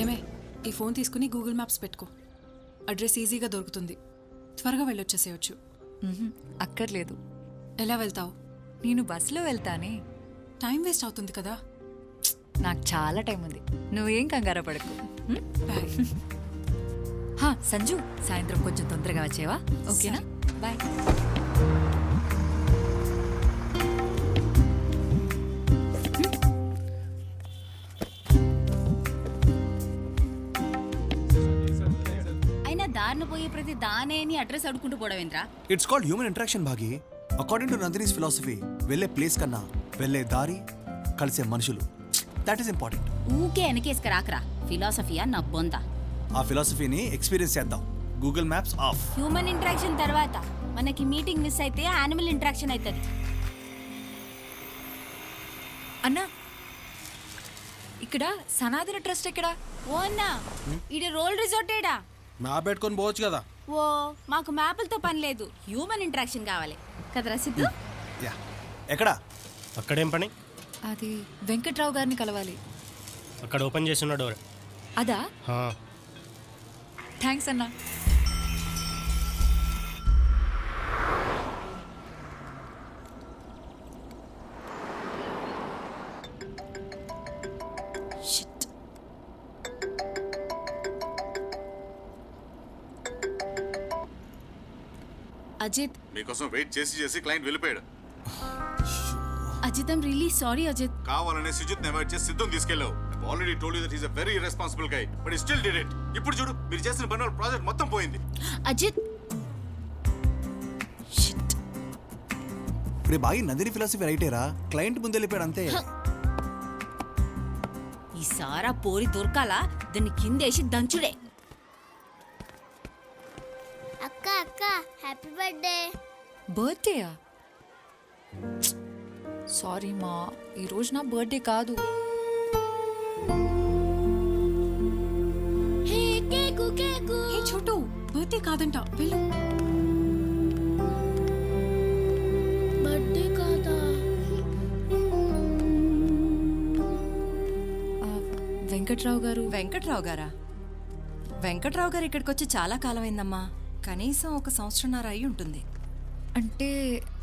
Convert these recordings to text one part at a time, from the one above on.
ఏమే ఈ ఫోన్ తీసుకుని గూగుల్ మ్యాప్స్ పెట్టుకో. అడ్రస్ ఈజీగా దొరుకుతుంది. త్వరగా వెళ్ళొచ్చేసేయచ్చు. అక్కర్లేదు. ఎలా వెళ్తావు? నేను బస్సులో వెళ్తానే. టైం వేస్ట్ అవుతుంది కదా. నాకు చాలా టైం ఉంది, నువ్వేం కంగారు పడకు. బాయ్. సంజు, సాయంత్రం కొంచెం తొందరగా వచ్చేవా? ఓకేనా? బాయ్. అయినా దారిన పోయే ప్రతి దానేని అడ్రస్ అడుకుంటూ పోవడమేంద్రా? ఇట్స్ కాల్డ్ హ్యూమన్ ఇంటరాక్షన్ భాగి. అకార్డింగ్ టు నందినీస్ ఫిలాసఫీ, వెళ్ళే ప్లేస్ కన్నా వెళ్ళే దారి, కలిసే మనుషులు, దట్ ఈస్ ఇంపార్టెంట్. ఊకే వెనకేసుక రాకరా. ఫిలాసఫియా నా బొంద. ఆ ఫిలాసఫీని ఎక్స్పీరియన్స్ చేద్దాం. Google maps of. Human interaction తర్వాత మనకి మీటింగ్ మిస్ అయితే యానిమల్ ఇంటరాక్షన్ అవుతుంది. అన్నా, ఇక్కడ సనాతన ట్రస్ట్ ఎక్కడా? ఓ అన్నా, ఇది రోల్ రిజోర్టేడా? మ్యాప్ పెట్టుకొని పోవచ్చు కదా. ఓ, మాకు మ్యాపులతో పని లేదు, హ్యూమన్ ఇంటరాక్షన్ కావాలి కదరా సిద్ధు? యా. ఎక్కడా? అక్కడేం పని? అది వెంకట్రావు గారిని కలవాలి. అక్కడ ఓపెన్ చేసిన డోర్. అదా? థ్యాంక్స్ అన్నా. అజిత్, మీకోసం వెయిట్ చేసి చేసి క్లయింట్ వెళ్ళిపోయాడు. Ajit, I'm really sorry Ajit. కావాలనే సుజిత్ అవాయిడ్ చేసి సిద్ధం తీసుకెళ్ళావు. Already told you that he is a very responsible guy, but he still did it. ఇప్పుడు చూడు, మీరు చేసిన పని వల్ల ప్రాజెక్ట్ మొత్తం పోయింది. అజిత్, ఇప్పుడు బాగా నందిని ఫిలాసఫీ రైటేరా. క్లయింట్ ముందు వెళ్ళిపోయాడు అంతే. ఈ సారా పోరి దొరకాలా, దాన్ని కిందేసి దంచుడే. అక్క అక్క, హ్యాపీ బర్త్డే. బర్త్డేయా? సారీ మా, ఈరోజు నా బర్త్డే కాదు. హే కేకు కేకు. ఏ చోటు, బర్త్డే కాదంట, వెళ్ళు. బర్త్డే కాదా? వెంకట్రావు గారు. వెంకట్రావు గారా? వెంకట్రావు గారు ఇక్కడికి వచ్చి చాలా కాలమైందమ్మా. కనీసం 1 సంవత్సరంన్నర అయి ఉంటుంది. అంటే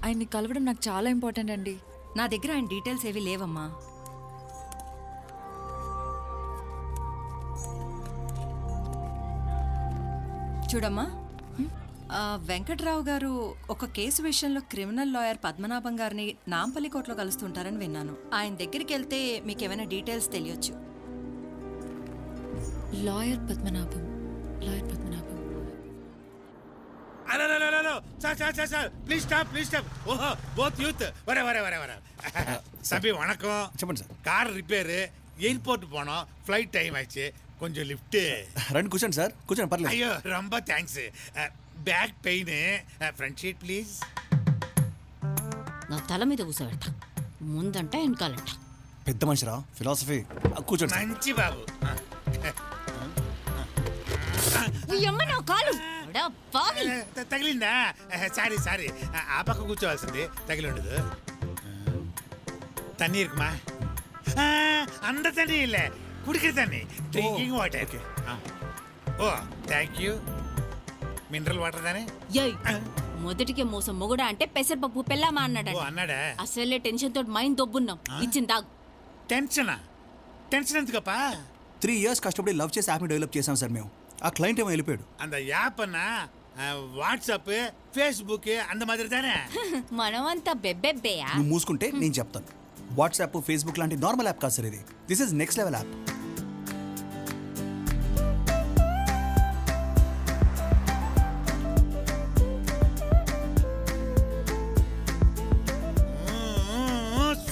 ఆయన్ని కలవడం నాకు చాలా ఇంపార్టెంట్ అండి. నా దగ్గర ఆయన డీటెయిల్స్ ఏవి లేవమ్మా. చూడమ్మా, వెంకట్రావు గారు ఒక కేసు విషయంలో క్రిమినల్ లాయర్ పద్మనాభం గారిని నాంపల్లి కోర్టులో కలుస్తుంటారని విన్నాను. ఆయన దగ్గరికి వెళ్తే మీకు ఏమైనా డీటెయిల్స్ తెలియచ్చు. Lawyer Padmanabham. Please stop, please stop. ఓహో, బోత్ యూత్. వరే சபி வணக்கம். చెప్పండి సార్. கார் ரிப்பேரு, எயிர்போர்ட் போனோம், ஃப்ளைட் டைம் ஆச்சு, கொஞ்சம் லிஃப்ட். రండి కూర్చోండి సార్, కూర్చోండి పర్లేదు. అయ్యో ரொம்ப thanks. Back pain, front sheet please. నా తల మీద కూర్చోబెడతా, ముందంట వెనకాలంట. పెద్ద మనిషిరా, ఫిలాసఫీ. కూర్చోండి సార్. మంచి బాబు. అమ్మ నా కాలు తగిలిందా? సారీ సారీ, ఆ పక్క కూర్చోవాల్సింది, తగిలి ఉండదు. தண்ணி இருக்குமா? அந்த தண்ணி இல்ல, குடிக்கிற தண்ணி, drinking water. Oh thank you. Mineral water దానే. మొదటికే మోసం మొగుడా అంటే పెసరపప్పు పెళ్ళామా అన్నాడు. అన్నాడా? అసలే టెన్షన్ తోటి మైండ్ దొబ్బున్నాం. ఇచ్చింది తాగు. టెన్షనా? టెన్షన్ ఎందుకప్పా? 3 years కష్టపడి లవ్ చేసి యాప్ని డెవలప్ చేసాం సార్ మేము. ఆ క్లయింట్ ఏమో వెళ్ళిపోయాడు. அந்த యాప్ అన్నా వాట్సాప్, ఫేస్బుక్ అంద మాదిరి దానే. మనమంతా బెబ్బెబ్బేయా? నువ్వు మూసుకుంటే నేను చెప్తాను. వాట్సాప్, ఫేస్బుక్ లాంటి నార్మల్ యాప్ కాదు సార్ ఇది. This is next level app.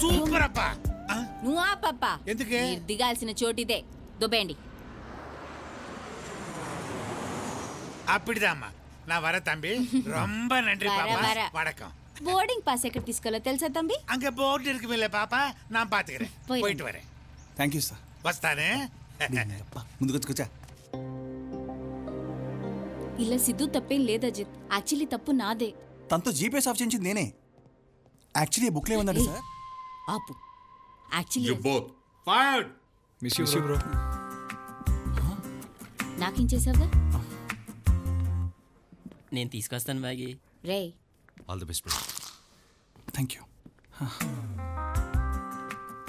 Super అప్పా. నువ్వు ఆ పప్ప ఎందుకే? మీరు దిగాల్సిన చోటిదే, దుబ్బేయండి. அப்படிதாம்மா, நான் வர தம்பி. ரொம்ப நன்றி பாப்பா. வணக்கம். బోర్డింగ్ పాస్ ఎక్కడ తీసుకోవాలో తెలుసా తంబి? அங்க போர்டு இருக்குமில்ல பாப்பா, நான் பாத்துக்கிறேன். போயிடு. போயிட்டு வரேன். Thank you sir. వస్తానే. ముందుకు వచ్చుకొచ్చా. ఇలా సిద్ధు తప్పేం లేదు అజిత్, యాక్చువల్లీ తప్పు నాదే. తనతో జీపీఎస్ ఆఫ్ చేయించింది నేనే. యాక్చువల్లీ బుక్లో ఏముందండి సార్? ఆపు. Actually You both fired. Miss you bro. నాకేం చేసావుగా నేను తీసుకొస్తాను బ్యాగి. రే all the best bro. Thank you.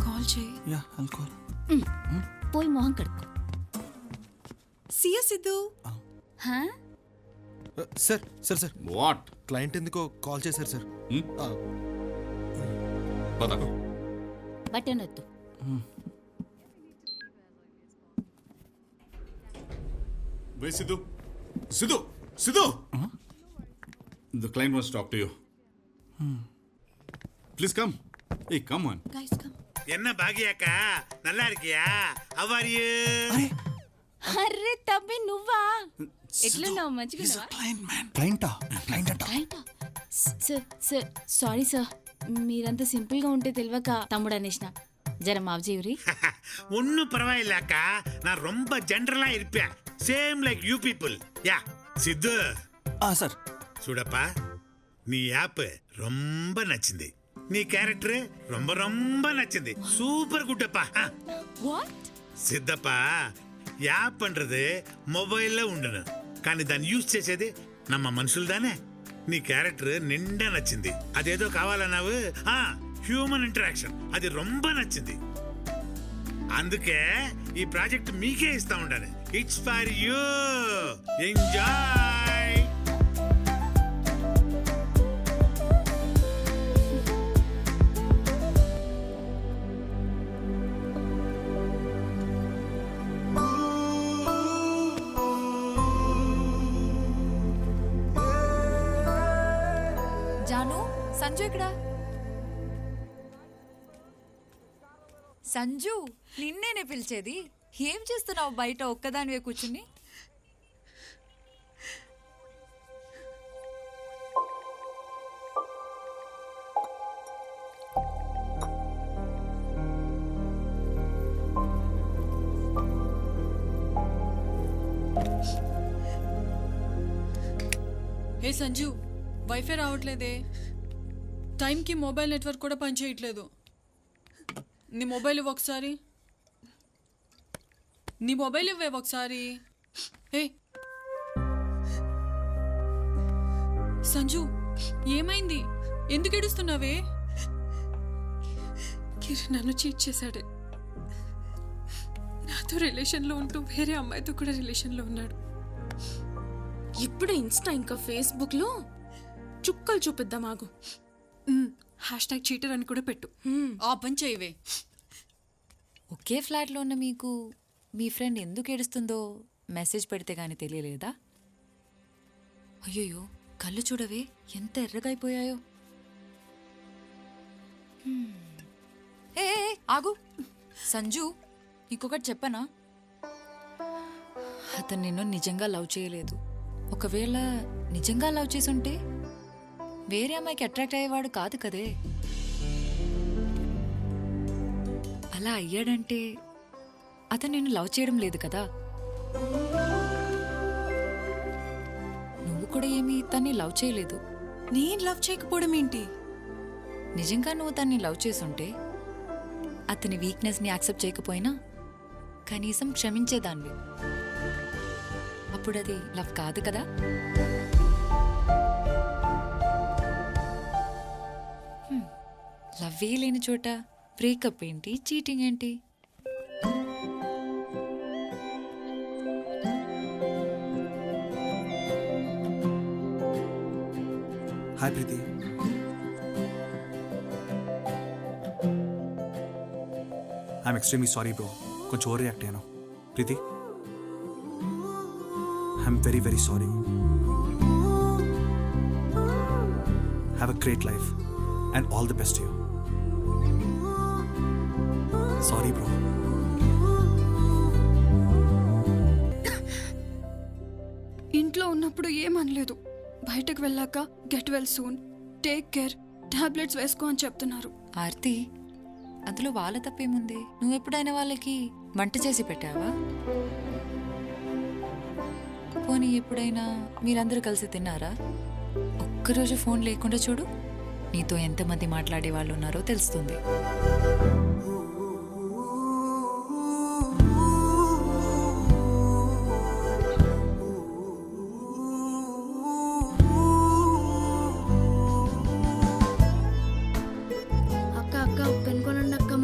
Call చేయి. Yeah I'll call. పోయి మొహం కడుక్కో. సియా సిద్ధు. హా? Sir sir sir what? Client ఎందుకో కాల్ చేశారు సార్. పద. బటన్ వద్దు. వే Siddhu. Siddhu. Siddhu. The client wants to talk to you. Please come. Hey, come on. என்ன பாகியாக்கா நல்லா இருக்கியா? How are you? అర్రే తబ్బి నువ్వా? ఎట్లున్నావు? మంచిగా క్లయింటా? క్లయింట్ అంట. సార్ సార్ సారీ సార్, మీరంతా సింపుల్ గా ఉంటే తెలియక తమ్ముడు అనేసిన. జర మావ్ జీవరి. ஒன்னும் பரவாயில்ல அக்கா, நான் ரொம்ப ஜென்ரலா இருப்பேன். Same like you people. Yeah Siddhu sir. చూడప్పా, నీ యాప్ ரொம்ப నచ్చింది. నీ క్యారెక్టర్ ரொம்ப ரொம்ப నచ్చింది. సూపర్ గుడ్ அப்பா. వాట్? సిద్ధప్పా, యాప్ పண்றது మొబైల్లో ఉండను, కానీ దాన్ని యూజ్ చేసేది నమ్మ మనుషులు దానే. నీ క్యారెక్టర్ నిండా నచ్చింది. అదేదో కావాలన్నావు, హ్యూమన్ ఇంటరాక్షన్, అది ரொம்ப నచ్చింది. అందుకే ఈ ప్రాజెక్ట్ మీకే ఇస్తా ఉండాలి. It's for you. Enjoy. Janu, Sanju ఇక్కడ. సంజు, నిన్నేనే పిలిచేది. ఏం చేస్తున్నావు బయట ఒక్కదానివే కూర్చుని? ఏ సంజు, వైఫై రావట్లేదే. టైంకి మొబైల్ నెట్వర్క్ కూడా పనిచేయట్లేదు. నీ మొబైల్ ఇవ్వు ఒకసారి. నీ మొబైల్ ఇవ్వే ఒకసారి. ఏ సంజు, ఏమైంది? ఎందుకు ఏడుస్తున్నావే? కిరణ్ నన్ను చీట్ చేశాడే. నాతో రిలేషన్లో ఉంటూ వేరే అమ్మాయితో కూడా రిలేషన్లో ఉన్నాడు. ఇప్పుడు ఇన్స్టా ఇంకా ఫేస్బుక్ లో చుక్కలు చూపిద్దాం. ఆగు. #చీటర్ అని కూడా పెట్టు. ఆ పని చేయవే. ఒకే ఫ్లాట్లో ఉన్న మీకు మీ ఫ్రెండ్ ఎందుకు ఏడుస్తుందో మెసేజ్ పెడితే గానీ తెలియలేదా? అయ్యయ్యో, కళ్ళు చూడవే ఎంత ఎర్రగా అయిపోయాయో. ఏ ఆగు సంజు, ఇంకొకటి చెప్పనా? అతను నిన్ను నిజంగా లవ్ చేయలేదు. ఒకవేళ నిజంగా లవ్ చేసుంటే వేరే అమ్మాయికి అట్రాక్ట్ అయ్యేవాడు కాదు కదే. అలా అయ్యాడంటే అతను నిన్ను లవ్ చేయడం లేదు కదా. నువ్వు కూడా ఏమీ తన్ని లవ్ చేయలేదు. నేను లవ్ చేయకపోవడం ఏంటి? నిజంగా నువ్వు తన్ని లవ్ చేసుంటే అతని వీక్నెస్ని యాక్సెప్ట్ చేయకపోయినా కనీసం క్షమించేదాన్ని. అప్పుడు అది లవ్ కాదు కదా. లవ్వే లేని చోట బ్రేకప్ ఏంటి, చీటింగ్ ఏంటి? Hi Preethi. I'm extremely sorry bro, కొంచెం ఓవర్ రియాక్ట్ అయ్యాను. Preethi, I'm very very sorry. Have a great life and all the best you. Sorry bro. ఇంట్లో ఉన్నప్పుడు ఏమనలేదు. బయటకు వెళ్ళాక get well soon, take care, tablets వేసుకో అని చెప్తున్నారు. ఆర్తి, అందులో వాళ్ళ తప్పేముంది? నువ్వెప్పుడైనా వాళ్ళకి వంట చేసి పెట్టావా? పోనీ ఎప్పుడైనా మీరందరూ కలిసి తిన్నారా? ఒక్కరోజు ఫోన్ లేకుండా చూడు, నీతో ఎంతమంది మాట్లాడే వాళ్ళు ఉన్నారో తెలుస్తుంది.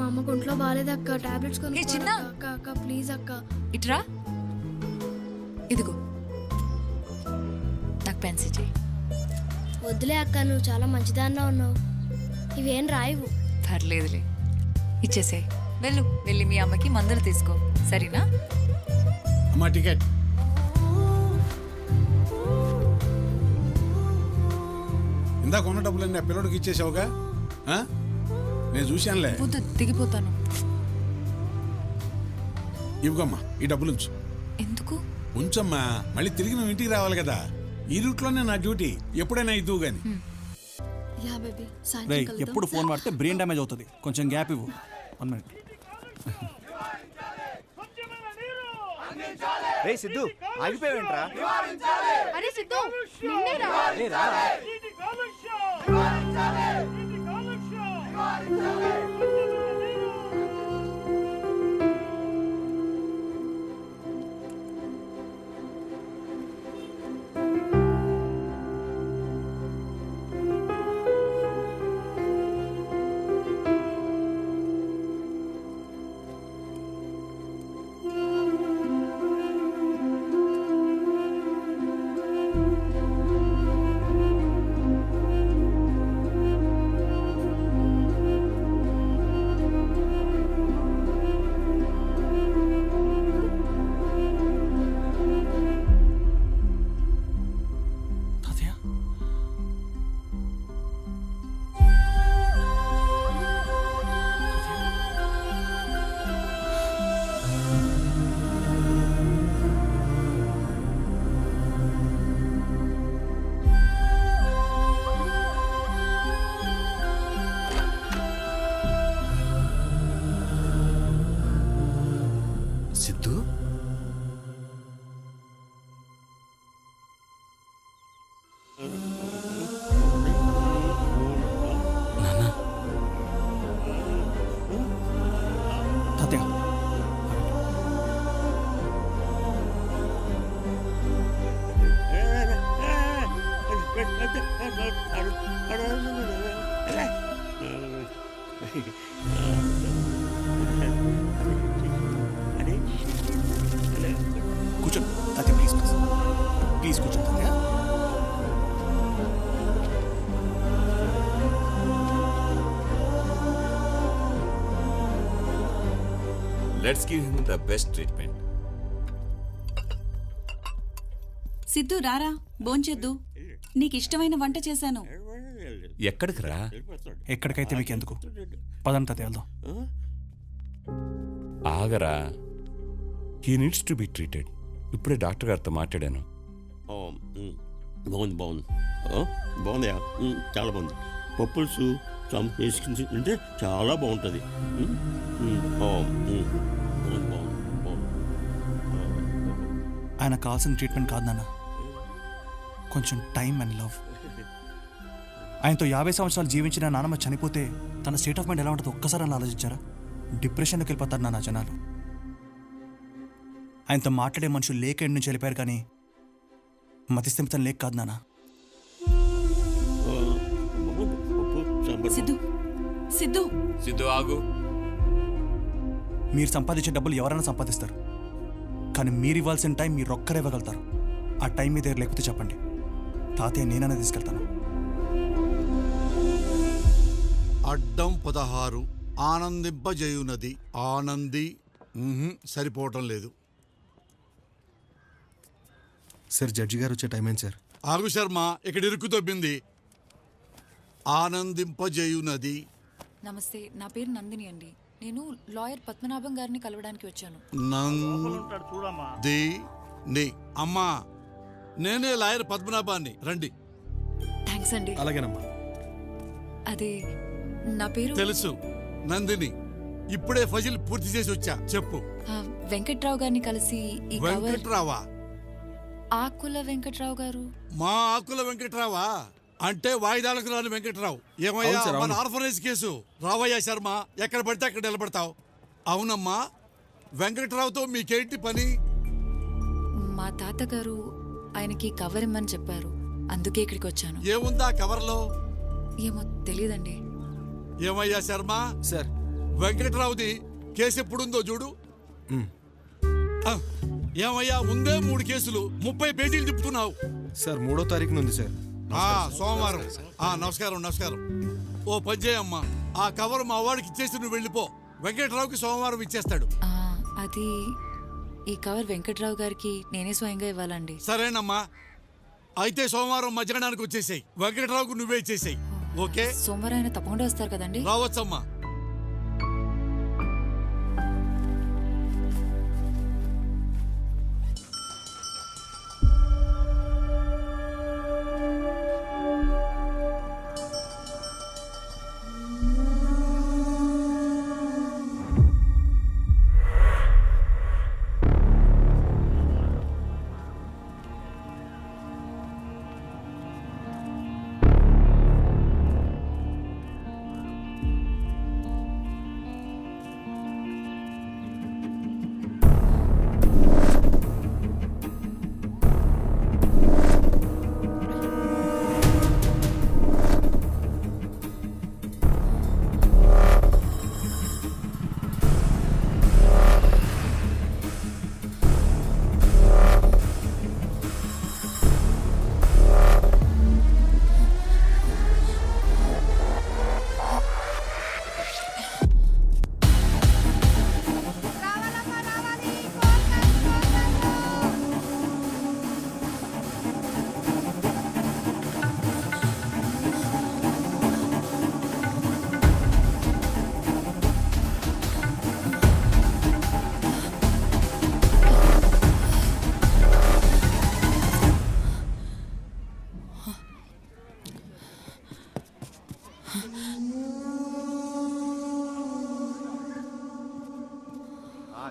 అమ్మకు ఒంట్లో బాగాలేదు అక్క. టాబ్లెట్స్ ఏ చిన్న? అక్క అక్క ప్లీజ్ అక్క. ఇట్రా, ఇదిగో నాకు పెన్సిల్ చేయి. వద్దులే అక్క, నువ్వు చాలా మంచిదాన్నా ఉన్నావు. ఇవేం రాయవు. పర్లేదులే, ఇచ్చేసేయ్. వెళ్ళి మీ అమ్మకి మందులు తీసుకో, సరేనా? అమ్మా టికెట్. ఇందాక ఉన్న డబ్బులన్నీ ఆ పిల్లడికి ఇచ్చేసావుగా? నేను చూశానులే. వద్దు, దిగిపోతాను. ఇవ్వమ్మా, ఈ డబ్బులు ఉంచు. ఎందుకు? ఉంచమ్మా, మళ్ళీ తిరిగి నువ్వు ఇంటికి రావాలి కదా. ఈ రూట్లోనే నా డ్యూటీ, ఎప్పుడైనా ఇద్దువు గాని. యా బేబీ, రేయ్, ఎప్పుడు ఫోన్ వాడితే బ్రెయిన్ డ్యామేజ్ అవుతుంది. కొంచెం గ్యాప్ ఇవ్వు. 1 minute. రే సిద్ధు, ఆగిపోయావేంట్రా? అరే సిద్ధు, నిన్నేరా? తాతయ్య, సిద్ధు, తాతయ్య, కూర్చో తాతయ్య, ప్లీజ్ ప్లీజ్ కూర్చో తాతయ్య. Let's give him the best treatment. Siddhu రారా, భోంచేద్దు. నీకు ఇష్టమైన వంట చేశాను. ఎక్కడికి రా? ఎక్కడికైతే మీకు ఎందుకు, పదండి తాతయ్య వెళ్దాం. ఆగరా, he needs to be treated. ఇప్పుడే డాక్టర్ గారితో మాట్లాడాను. బాగుంది బాగుంది చాలా బాగుంది. పప్పుల్స్ వేసుకుని తింటే చాలా బాగుంటుంది. ఆయన కావాల్సిన ట్రీట్మెంట్ కాదు నాన్న, కొంచెం టైం అండ్ లవ్. ఆయనతో 50 సంవత్సరాలు జీవించిన నాన్నమ్మ చనిపోతే తన స్టేట్ ఆఫ్ మైండ్ ఎలా ఉంటుందో ఒక్కసారి అలా ఆలోచించారా? డిప్రెషన్లోకి వెళ్ళిపోతారు నాన్న జనాలు. ఆయనతో మాట్లాడే మనుషులు లేక ఇంటి నుంచి వెళ్ళిపోయారు, కానీ మతిస్థిమితం లేక కాదు నాన్న. సిద్ధు సిద్ధు సిద్ధు ఆగు. మీరు సంపాదించే డబ్బులు ఎవరైనా సంపాదిస్తారు, కానీ మీరు ఇవ్వాల్సిన టైం మీరు ఒక్కరే ఇవ్వగలుగుతారు. ఆ టైం మీ దగ్గర లేకపోతే చెప్పండి, తాతయ్య నేనైనా తీసుకెళ్తాను. అడ్డం 16 ఆనందింపజేయునది. ఆనంది సరిపోవటం లేదు. సార్, జడ్జి గారు వచ్చే టైం ఏంటి సార్? ఆగు శర్మ, ఇక్కడ ఇరుకు తొబ్బింది. ఆనందింపజేయునది. నమస్తే, నా పేరు నందిని అండి. నేను లాయర్ పద్మనాభం గారిని కలవడానికి వచ్చాను. నందిని అమ్మా, నేనే లాయర్ పద్మనాభాన్ని, రండి. థ్యాంక్స్ అండి. అలాగేనమ్మా. అదే నా పేరు తెలుసు, నందిని. ఇప్పుడే ఫజిల్ పూర్తి చేసి వచ్చా. చెప్పు. వెంకట్రావు గారిని కలిసి ఈ కవర్. వెంకట్రావా? ఆకుల వెంకట్రావు గారు. మా ఆకుల వెంకట్రావా అంటే వాయిదాలకు రాని వెంకట్రావు. ఏమయ్యా, మన ఆర్ఫనైజ్ కేసు రావయ్యా శర్మ, ఎక్కడ పడితే అక్కడ నిలబడతావు. అవునమ్మా, వెంకట్రావుతో మీకేంటి పని? మా తాతగారు ఆయనకి కవర్ ఇమ్మని చెప్పారు, అందుకే ఇక్కడికి వచ్చాను. ఏముందా కవర్లో? ఏమో తెలీదండి. ఏమయ్యా శర్మ, సార్, వెంకట్రావుది కేసు ఎప్పుడుందో చూడు. ఆ, ఏమయ్యా ఉందే 3 కేసులు 30 పేజీలు తిప్పుతున్నావు. సార్ 3వ తారీఖున ఉంది సార్. సోమవారం. నమస్కారం నమస్కారం. ఓ పని చేయమ్మా, ఆ కవర్ మా వాడికి ఇచ్చేసి నువ్వు వెళ్ళిపో. వెంకట్రావుకి సోమవారం ఇచ్చేస్తాడు. అది ఈ కవర్ వెంకట్రావు గారికి నేనే స్వయంగా ఇవ్వాలండి. సరేనమ్మా, అయితే సోమవారం మధ్యాహ్నానికి వచ్చేసాయి. వెంకట్రావుకు నువ్వే ఇచ్చేసాయి. ఓకే? సోమవారం ఆయన తప్పకుండా వస్తారు కదండి? రావచ్చమ్మా.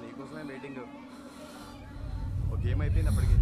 నీకోసమే వెయిటింగ్. ఒక గేమ్ అయిపోయింది అప్పటికి.